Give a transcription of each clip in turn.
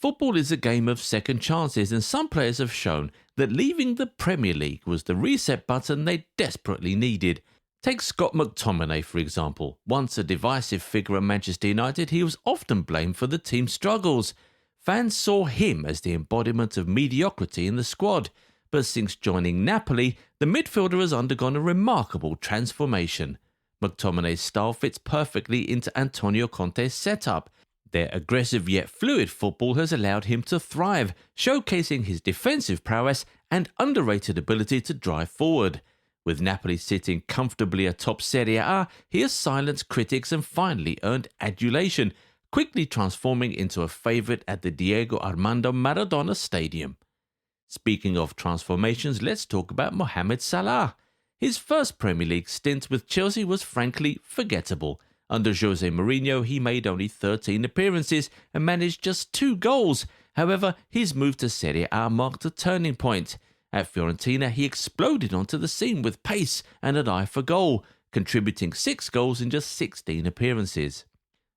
Football is a game of second chances, and some players have shown that leaving the Premier League was the reset button they desperately needed. Take Scott McTominay, for example. Once a divisive figure at Manchester United, he was often blamed for the team's struggles. Fans saw him as the embodiment of mediocrity in the squad, but since joining Napoli, the midfielder has undergone a remarkable transformation. McTominay's style fits perfectly into Antonio Conte's setup. Their aggressive yet fluid football has allowed him to thrive, showcasing his defensive prowess and underrated ability to drive forward. With Napoli sitting comfortably atop Serie A, he has silenced critics and finally earned adulation, quickly transforming into a favourite at the Diego Armando Maradona Stadium. Speaking of transformations, let's talk about Mohamed Salah. His first Premier League stint with Chelsea was frankly forgettable. Under Jose Mourinho, he made only 13 appearances and managed just 2 goals. However, his move to Serie A marked a turning point. At Fiorentina, he exploded onto the scene with pace and an eye for goal, contributing 6 goals in just 16 appearances.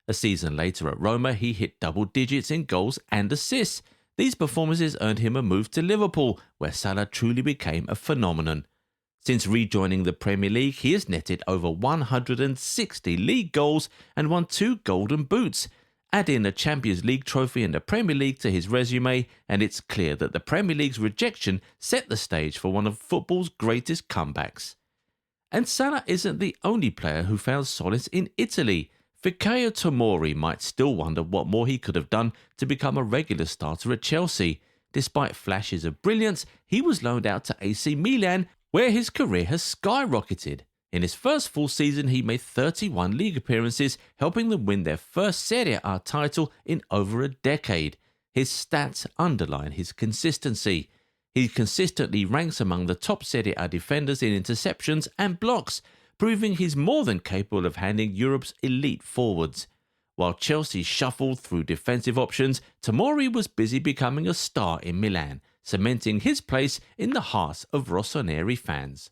A season later at Roma, he hit double digits in goals and assists. These performances earned him a move to Liverpool, where Salah truly became a phenomenon. Since rejoining the Premier League, he has netted over 160 league goals and won 2 Golden Boots. Add in a Champions League trophy and a Premier League to his resume, and it's clear that the Premier League's rejection set the stage for one of football's greatest comebacks. And Salah isn't the only player who found solace in Italy. Fikayo Tomori might still wonder what more he could have done to become a regular starter at Chelsea. Despite flashes of brilliance, he was loaned out to AC Milan, where his career has skyrocketed. In his first full season, he made 31 league appearances, helping them win their first Serie A title in over a decade. His stats underline his consistency. He consistently ranks among the top Serie A defenders in interceptions and blocks, proving he's more than capable of handling Europe's elite forwards. While Chelsea shuffled through defensive options, Tomori was busy becoming a star in Milan, cementing his place in the hearts of Rossoneri fans.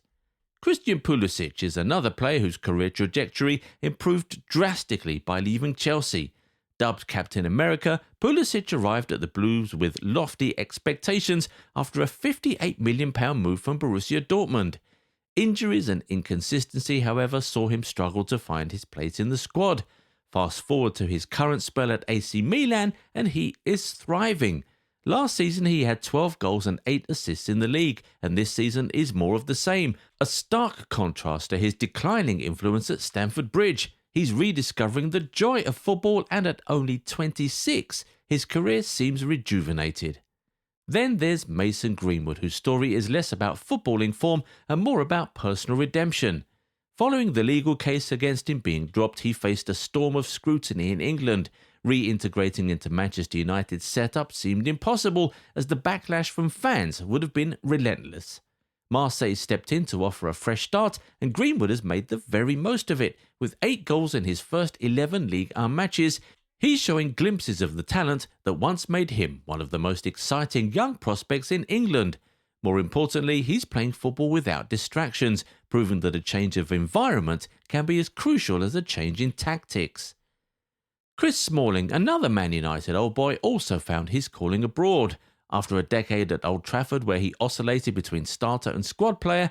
Christian Pulisic is another player whose career trajectory improved drastically by leaving Chelsea. Dubbed Captain America, Pulisic arrived at the Blues with lofty expectations after a £58 million move from Borussia Dortmund. Injuries and inconsistency, however, saw him struggle to find his place in the squad. Fast forward to his current spell at AC Milan, and he is thriving. Last season he had 12 goals and 8 assists in the league, and this season is more of the same, a stark contrast to his declining influence at Stamford Bridge. He's rediscovering the joy of football, and at only 26, his career seems rejuvenated. Then there's Mason Greenwood, whose story is less about footballing form and more about personal redemption. Following the legal case against him being dropped, he faced a storm of scrutiny in England. Reintegrating into Manchester United's setup seemed impossible, as the backlash from fans would have been relentless. Marseille stepped in to offer a fresh start, and Greenwood has made the very most of it. With 8 goals in his first 11 Ligue 1 matches, he's showing glimpses of the talent that once made him one of the most exciting young prospects in England. More importantly, he's playing football without distractions, proving that a change of environment can be as crucial as a change in tactics. Chris Smalling, another Man United old boy, also found his calling abroad. After a decade at Old Trafford where he oscillated between starter and squad player,